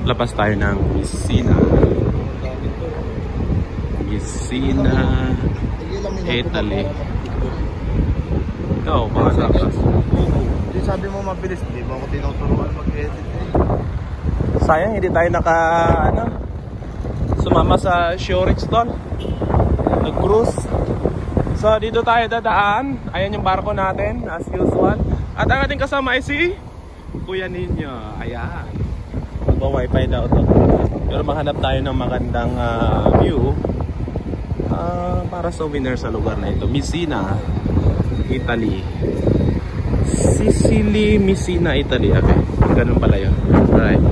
labas tayo ng Messina. Messina, Italy. Ikaw, baka labas. Di sabi mo mabilis, di ba ako tinuturuan mag-edit eh. Sayang hindi tayo sumama sa Shorix doon. Nag-cruise. So dito tayo dadaan. Ayan yung barko natin as usual. At ang ating kasama ay si Kuya Ninyo. Ayan. Mag-wifi daw to. Pero mahanap tayo ng magandang view para souvenir sa lugar na ito. Messina, Italy. Sicily, Messina, Italy. Okay, ganun pala yun. Alright.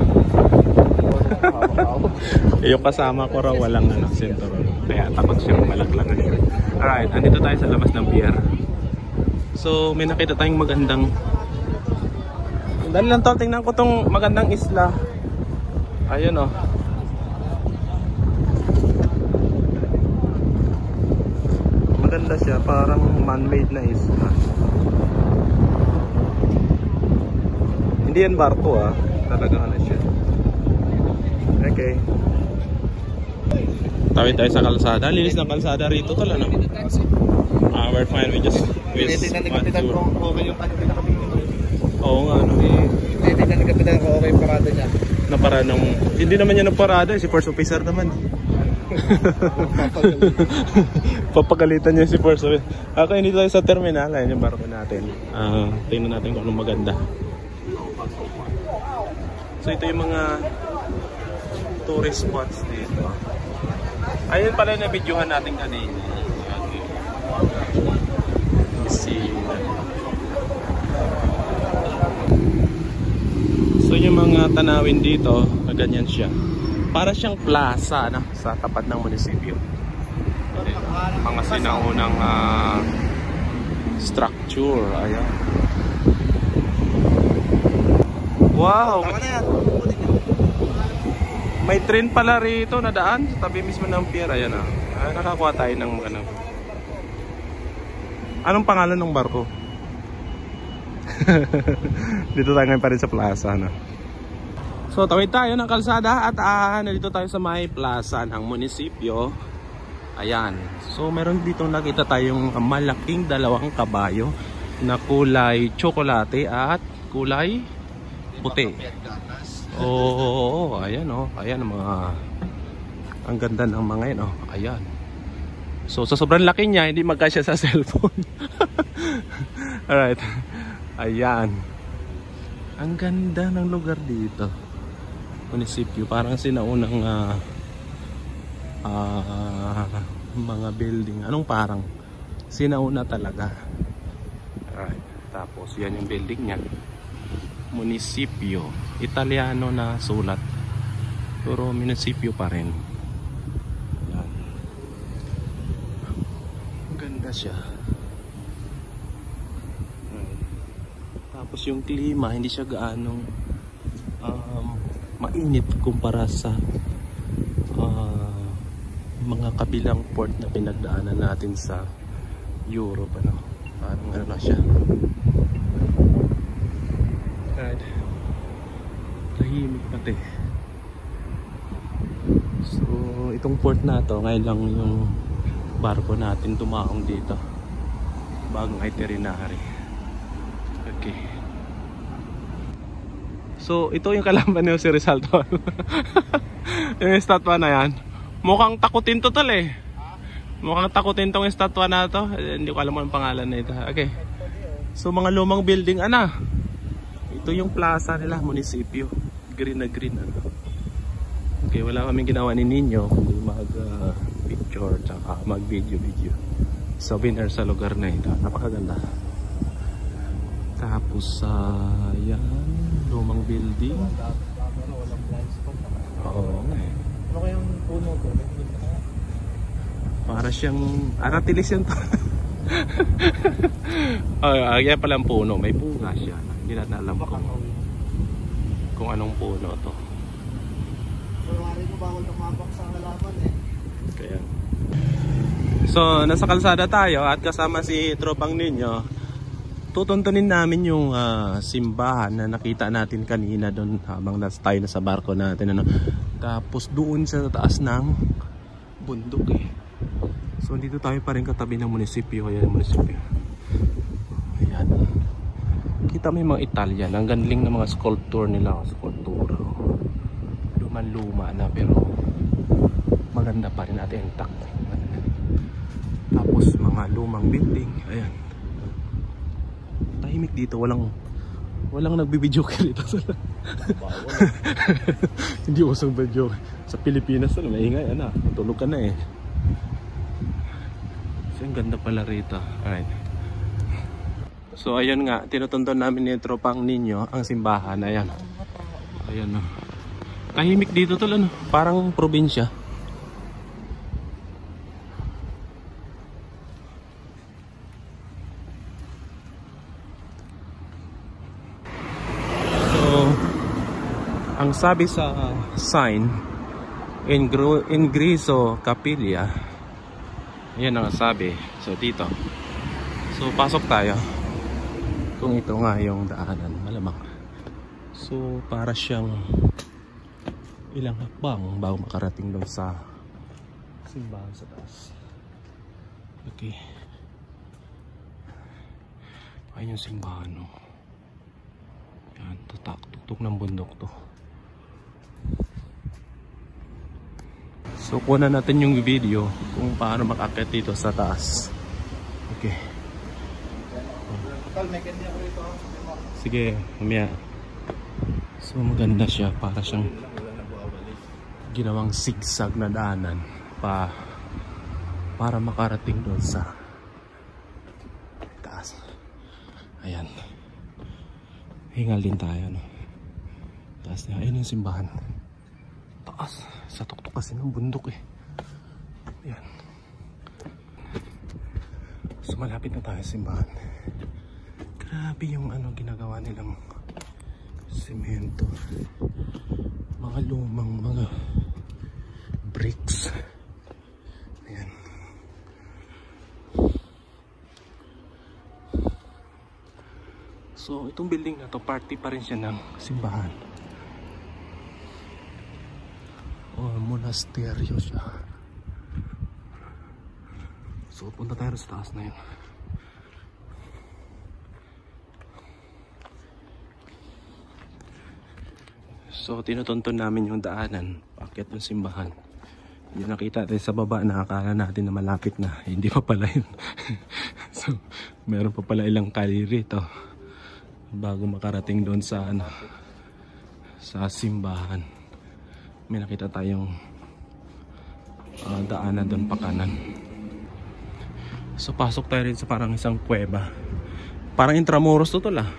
Yung kasama ko raw walang sinturon. Kaya takot siyang malaglagan siya. Alright, andito tayo sa labas ng pier. So may nakita tayong magandang, dali lang to, tingnan ko tong magandang isla. Ayun oh. Maganda siya, parang man-made na isla. Hindi yan barko talagang siya. Okay. Tawid tayo sa kalsada. Linis ng kalsada rito tala, no? We're fine. We just oo nga, no? Hindi na nagkapitan ko okay yung parada niya. Naparada ng... Hindi naman niya nagparada. Si first officer naman. Papagalitan niya si first officer. Okay, dito tayo sa terminal. Ayan yung barko natin. Tingnan natin kung anong maganda. So ito yung mga tourist spots dito. Ayun pala na videohan natin kanina. Okay. So yung mga tanawin dito, ganyan siya. Para siyang plaza sa tapat ng munisipyo. Mga sinaunang structure. Ayan. Wow! May train pala rito na daan sa tabi mismo ng pier. Ayan nakakuha tayo ng Anong pangalan ng barko? Dito tayo ngayon pa rin sa plaza. So tawid tayo ng kalsada at nandito tayo sa may plaza ng munisipyo. Ayan. So meron dito nakita tayong malaking dalawang kabayo na kulay tsokolate at kulay puti. Oo, ayan ayan ang ganda ng mga yan ayan. So sa sobrang laki niya, hindi magkasya sa cellphone. Alright. Ayan. Ang ganda ng lugar dito. Munisipyo, parang sinaunang mga building. Anong parang? Sinauna talaga. Alright. Tapos yan yung building niya. Munisipyo. Italiano na sulat. Pero munisipyo pa rin. Ayan. Ang ganda siya. Tapos yung klima, hindi siya gaanong mainit kumpara sa mga kabilang port na pinagdaanan natin sa Europe. Parang na siya. Right. Tahimik pati. So itong port na to, ngayon lang yung barko natin tumaong dito. Bagong itinerary. Okay. So ito yung kalaban niyo si Rizal Tol. Yung estatwa na yan. Mukhang takutin to tol eh. Mukhang takutin tong estatwa na to. Hindi ko alam mo ang pangalan na ito. Okay. So mga lumang building ito yung plaza nila, munisipyo. Green na green Okay, wala kaming ginawa ni Ninyo kundi mag-picture tsaka mag-video. Souvenir sa lugar na ito. Napakaganda. Tapos yan, lumang building. Oo. Ano kayang puno ko? Para siyang aratilis yan to. Yan palang puno, may bunga siya. Hindi natin alam kung anong puno to. Kaya. So nasa kalsada tayo at kasama si tropang Ninyo. tutuntunin namin yung simbahan na nakita natin kanina doon habang tayo na sa barko natin, ano. Tapos doon sa taas ng bundok eh. So dito tayo pa rin katabi ng munisipyo. Ayan, munisipyo. Ayan. Kita mo yung mga Italian. Ang galing ng mga sculpture nila. Sculptura. Luma na pero maganda pa rin at intact. Tapos mga lumang building. Ayan. Tahimik dito. Walang nagbibideo ka dito. Hindi usong video. Sa Pilipinas na maingay. Ano, tulog ka na eh. So ang ganda pala rito. Alright. So ayun nga, tinutunton namin ni Tropang Ninyo ang simbahan. Ayan. Ayan o. Tahimik dito tol, ano? Parang probinsya. So ang sabi sa sign, Ingreso Capilla. Ayan ang sabi. So dito. So pasok tayo. Kung ito nga yung daanan, malamang. So para siyang ilang hakbang bago makarating doon sa simbahan sa taas. Okay. Ayun yung simbahan, no. Yan, tutok ng bundok to. So kunan natin yung video kung paano makakit dito sa taas. Okay. Sige, mamaya. So maganda siya, para siyang ginawang zigzag na daanan para makarating doon sa taas. Ayan. Hingal din tayo, no. Taas niya. Ayun yung simbahan. Taas. Sa tuktok kasi ng bundok eh. Ayan. So malapit na tayo sa simbahan. Grabe yung ginagawa nilang semento. Mga lumang mga bricks. Ayan. So itong building na to, party pa rin siya ng simbahan. O monasteryo siya. So punta tayo sa taas na yun. So tinutunton namin yung daanan paakyat ng simbahan. Yung nakita tayo sa baba, nakakala natin na malapit na. Hindi pa pala yun. So meron pa pala ilang kali rito bago makarating doon sa sa simbahan. May nakita tayong daanan doon pa kanan. So pasok tayo rin sa parang isang kuweba. Parang Intramuros to tol ah.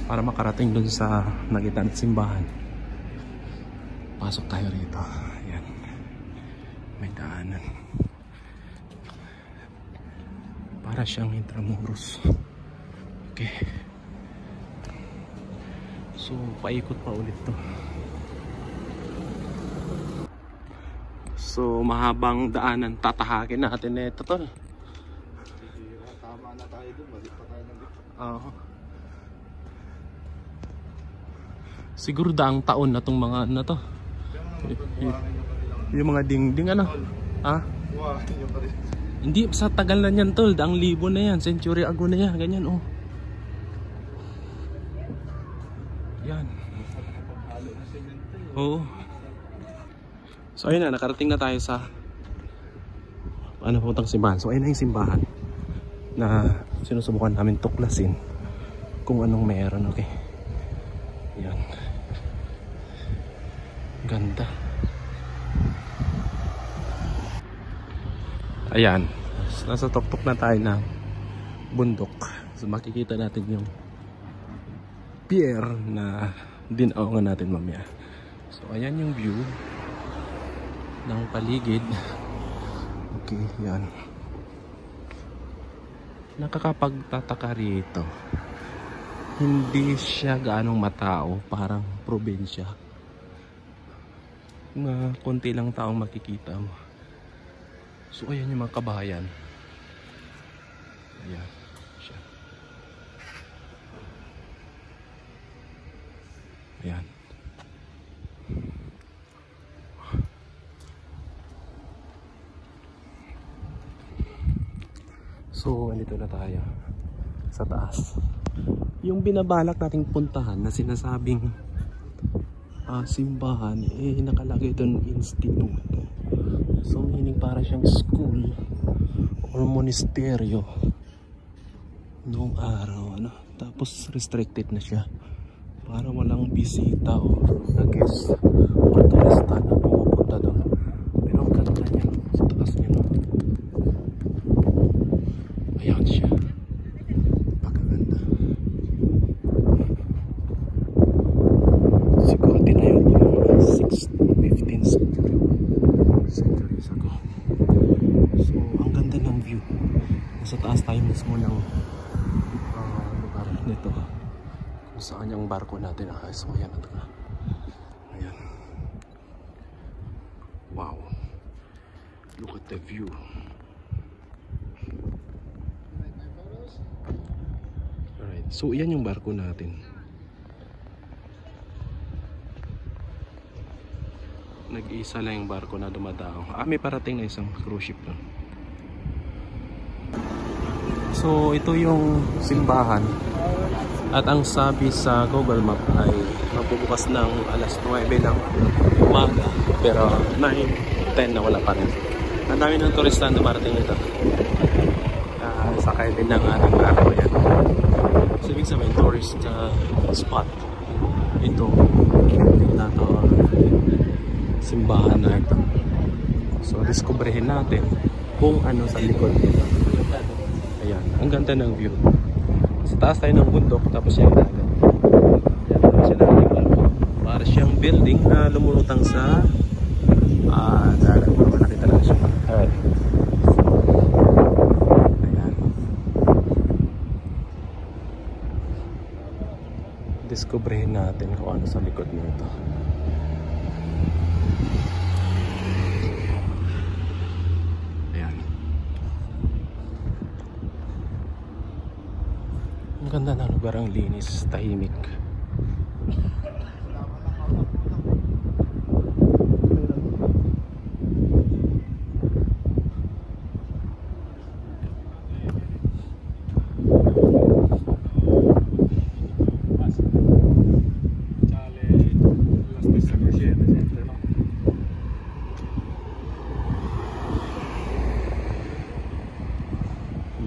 Para makarating dun sa nagitan at simbahan. Pasok tayo rito. Ayan. May daanan. Para siyang Intramuros. Okay. So paikot pa ulit to. So mahabang daanan, tatahakin natin na ito tol. Tama na tayo dun. Balik pa tayo ng dito. Oo. Siguro daang taon na tong mga to. Yung mga dingding Ha? Hindi, sa tagal na yan tol. Daang libo na yan. Century ago na yan. Ganyan oh. Yan. Oo. So ayun na, nakarating na tayo sa puntang simbahan. So ayun na yung simbahan na sinusubukan namin tuklasin kung anong meron. Okay. Yan. Ganda. Ayan. Nasa tuktok na tayo ng bundok. So makikita natin yung pier na dinaongan natin mamaya. So ayan yung view ng paligid. Okay, yan. Nakakapagtataka rito. Hindi siya gaanong matao, parang probinsya. mga konti lang taong makikita mo. So ayan yung mga kabahayan. Ayan siya. Ayan. So andito na tayo sa taas. Yung binabalak nating puntahan na sinasabing simbahan, nakalagay doon instituto. So meaning para siyang school or monasteryo noong araw, ano? Tapos restricted na siya para walang bisita o guest or turista na pumupunta doon. Pero ang ganda niya sa taas niya, no? Ayan siya, pagkaganda. Siguro din na yun yung 15th centuries ago. So ang ganda ng view. Nasa taas tayo mismo ng lugar nito kung saan yung barko natin. So ayan na ito. Ayan. Wow, look at the view. Alright, so yan yung barko natin. Nag-iisa lang yung barko na dumadao. May parating na isang cruise ship na. So ito yung simbahan. At ang sabi sa Google Map ay magbubukas ng alas 9 ng umaga. Pero 9, 10 na wala pa rin. Ang dami ng turista na dumarating ito. Sakay din ng araw yan. So ibig sabihin tourist spot. Ito na to, simbahan na ito. So diskubrehin natin kung ano sa likod nito. Ayan, ang ganda ng view. Sa taas tayo ng bundok, tapos yung dagat. Ayan, tapos siya natin barko. Para siyang building na lumulutang sa dagat. Malaki talaga siya. Alright. Ayan. Diskubrehin natin kung ano sa likod nito. Ang ganda ng lugar, ang linis, tahimik.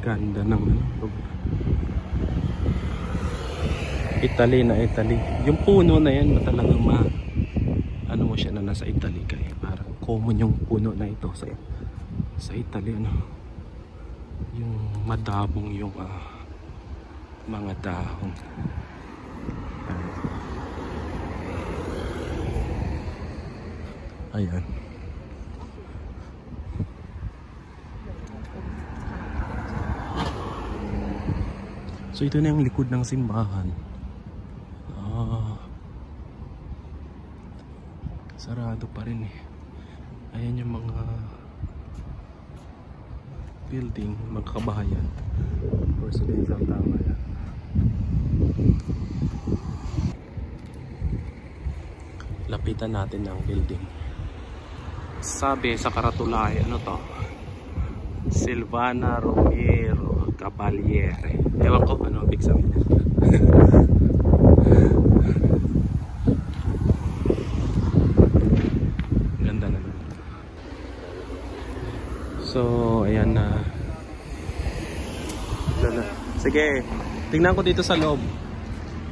Ganda ng lugar. Italy na Italy. Yung puno na yan, talagang ano mo siya na nasa Italy kay. Parang common yung puno na ito sa Italy, ano. Yung madabong yung mga dahon. Ayan. So ito na yung likod ng simbahan. Sarado pa rin eh. Ayan yung mga building, mga kabahayan. Residential tama yan. Lapitan natin ng building. Sabi sa karatulahe, ano to? Silvana Romero Cavaliere. Ewan ko ano big sabihin. Ganda na. So ayan na. Sige, tingnan ko dito sa loob.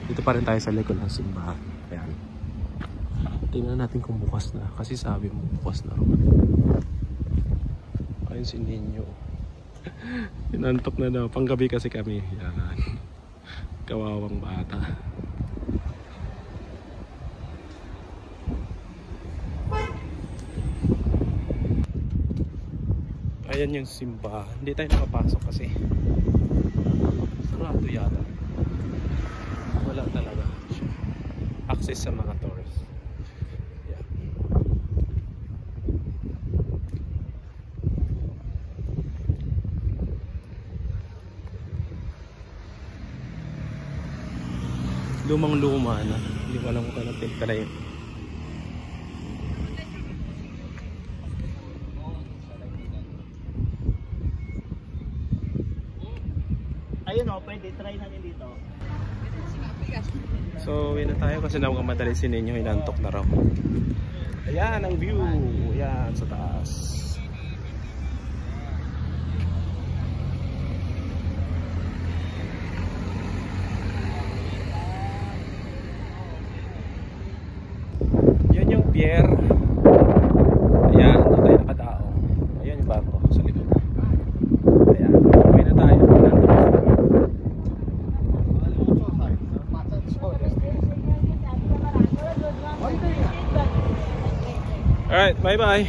Dito pa rin tayo sa likod ng simbahan. Ayan. Tingnan natin kung bukas na. Kasi sabi mo bukas na rin. Ayun si Ninyo. Inantok na daw. Panggabi kasi kami. Yan. Kawawang bata. Ayan yung simbahan. Hindi tayo nakapasok kasi sarado yata. Wala talaga access sa mga tourists. Yan. Lumang-luma na. Hindi ko alam kung kailan pinta na yun. Ayun o, pwede try natin dito. So, yun na tayo kasi nakamadali si Ninyo, inantok na raw. Ayan ang view. Ayan sa taas. Yan yung pier. Ayan, doon tayo nakadaong. Ayan yung barko sa likod. Ayan, okay na tayo. Inantok na. Alright, bye-bye.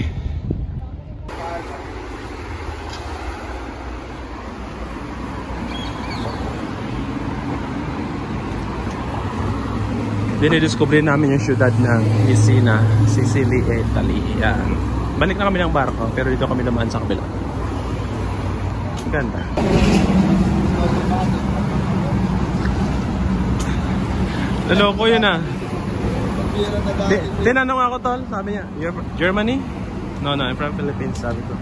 Dinidiscover namin yung syudad ng Messina, Sicily, Italy. Yan. Balik na kami ng barko, pero dito kami naman sa kabila. Ganda. Loloko yun ah. Tinanong ako tol, sabi niya, Germany? No, I'm from Philippines, sabi ko.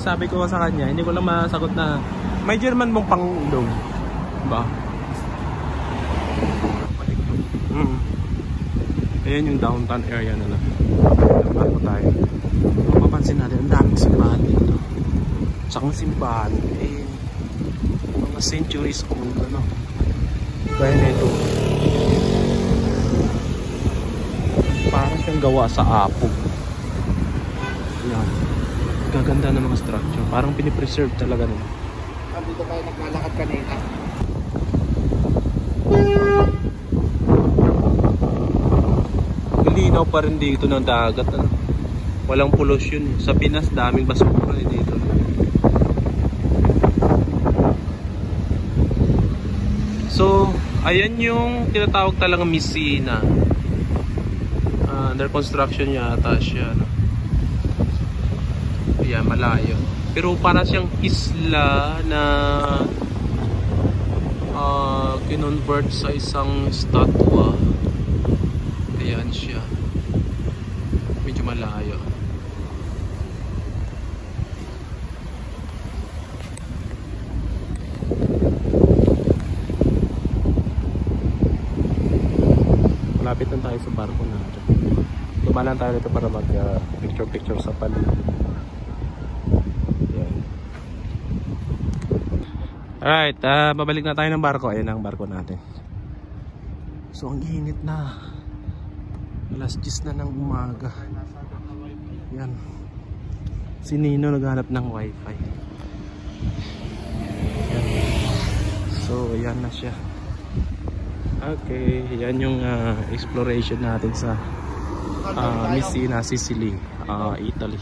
Sabi ko sa kanya, hindi ko lang masagot na may German mong pangulong. Ba? Ayan yung downtown area na lang. Bago tayo. Mapapansin natin, ang daming simbahan dito. Tsaka simbahan, mga centuries old, ano. Kaya nito. Parang siyang gawa sa apog. Yan. Gaganda ng mga structure. Parang pinipreserve talaga nila. Dito tayo naglalakad kanina. Linaw pa rin dito ng dagat. Ano? Walang pollution. Sa Pinas, daming basura dito. So, ayan yung tinatawag talagang Messina. Under construction yata siya, no? Ayan, malayo. Pero para siyang isla na kinonvert sa isang statwa. Ayan siya. Medyo malayo. Malapit na tayo sa barko natin. Lumalan tayo dito para mag picture sa paligid. Ayan. Alright, babalik na tayo ng barko. Ayan ang barko natin. So ang init na. Alas 10 na ng umaga. Yan. Si Nino naghanap ng wifi. Yan. So yan na siya. Okay, yan yung exploration natin sa Messina, Sicily, Italy.